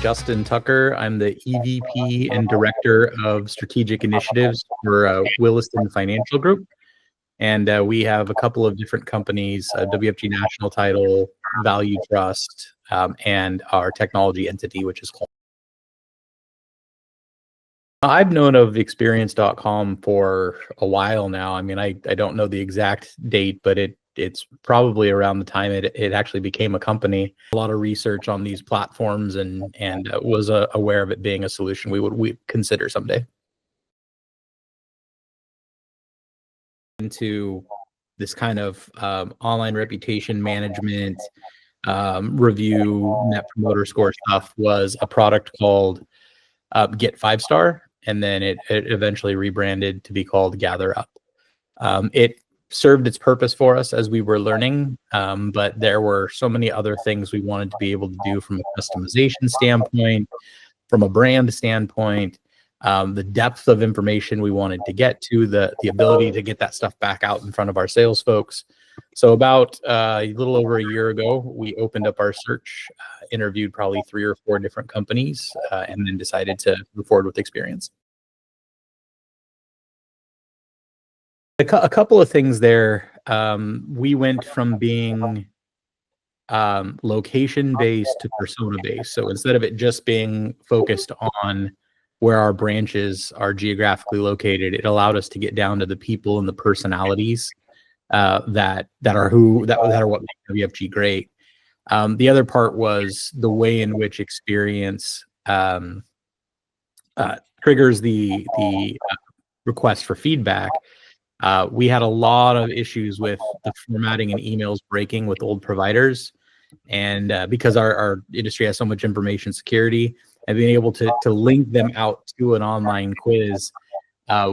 Justin Tucker. I'm the EVP and Director of Strategic Initiatives for Williston Financial Group. And we have a couple of different companies, WFG National Title, Value Trust, and our technology entity, which is called. I've known of experience.com for a while now. I mean, I don't know the exact date, but it's probably around the time it actually became a company. A lot of research on these platforms and was aware of it being a solution we consider someday. Into this kind of online reputation management, review, net promoter score stuff was a product called Get 5-Star, and then it eventually rebranded to be called Gather Up. It served its purpose for us as we were learning, but there were so many other things we wanted to be able to do from a customization standpoint, from a brand standpoint, the depth of information we wanted to get to, the ability to get that stuff back out in front of our sales folks. So about a little over a year ago, we opened up our search, interviewed probably 3 or 4 different companies, and then decided to move forward with Experience. A couple of things there. We went from being location-based to persona-based. So instead of it just being focused on where our branches are geographically located, it allowed us to get down to the people and the personalities that are what make WFG great. The other part was the way in which Experience triggers the request for feedback. We had a lot of issues with the formatting and emails breaking with old providers, and because our industry has so much information security, and being able to link them out to an online quiz,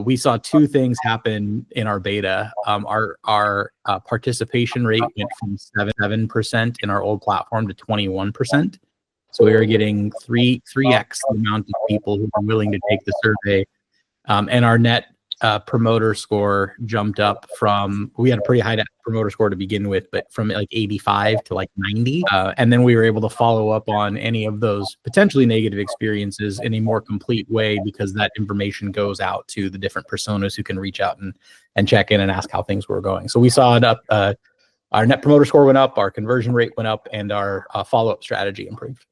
we saw 2 things happen in our beta. Our participation rate went from 7% in our old platform to 21%. So we were getting 3x the amount of people who were willing to take the survey, and our net promoter score jumped up from, we had a pretty high net promoter score to begin with, but from like 85 to like 90. And then we were able to follow up on any of those potentially negative experiences in a more complete way, because that information goes out to the different personas who can reach out and check in and ask how things were going. So we saw it up, our net promoter score went up, our conversion rate went up, and our follow-up strategy improved.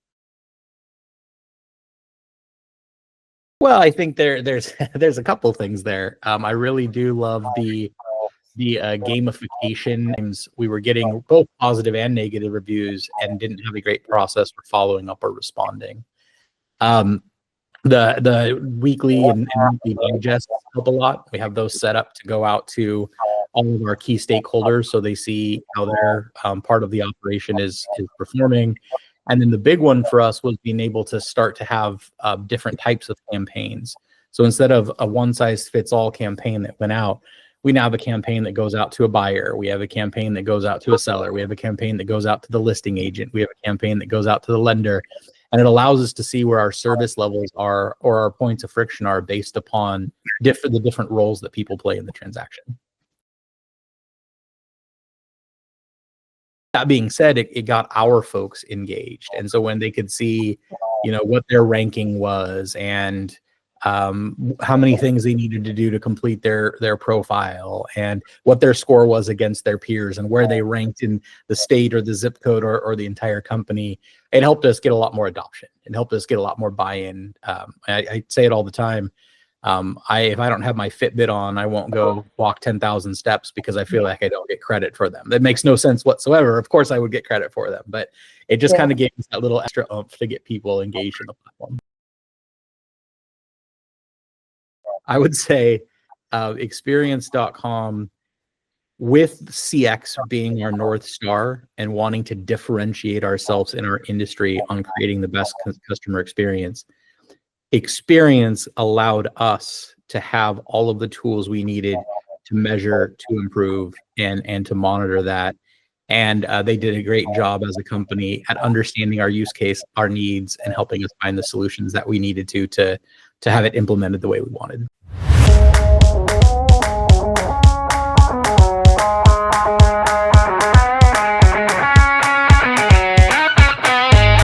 Well, I think there's a couple things there. I really do love the gamification. We were getting both positive and negative reviews and didn't have a great process for following up or responding. The weekly and monthly digests help a lot. We have those set up to go out to all of our key stakeholders so they see how their part of the operation is performing. And then the big one for us was being able to start to have different types of campaigns. So instead of a one-size-fits-all campaign that went out, we now have a campaign that goes out to a buyer. We have a campaign that goes out to a seller. We have a campaign that goes out to the listing agent. We have a campaign that goes out to the lender. And it allows us to see where our service levels are, or our points of friction are, based upon the different roles that people play in the transaction. That being said, it got our folks engaged. And so when they could see, what their ranking was and how many things they needed to do to complete their profile, and what their score was against their peers, and where they ranked in the state or the zip code or the entire company, it helped us get a lot more adoption. It helped us get a lot more buy-in. I say it all the time. If I don't have my Fitbit on, I won't go walk 10,000 steps because I feel like I don't get credit for them. That makes no sense whatsoever. Of course I would get credit for them, but it just kind of gave us that little extra oomph to get people engaged in the platform. I would say experience.com, with CX being our North Star and wanting to differentiate ourselves in our industry on creating the best customer experience, Experience allowed us to have all of the tools we needed to measure, to improve, and to monitor that. And they did a great job as a company at understanding our use case, our needs, and helping us find the solutions that we needed to have it implemented the way we wanted.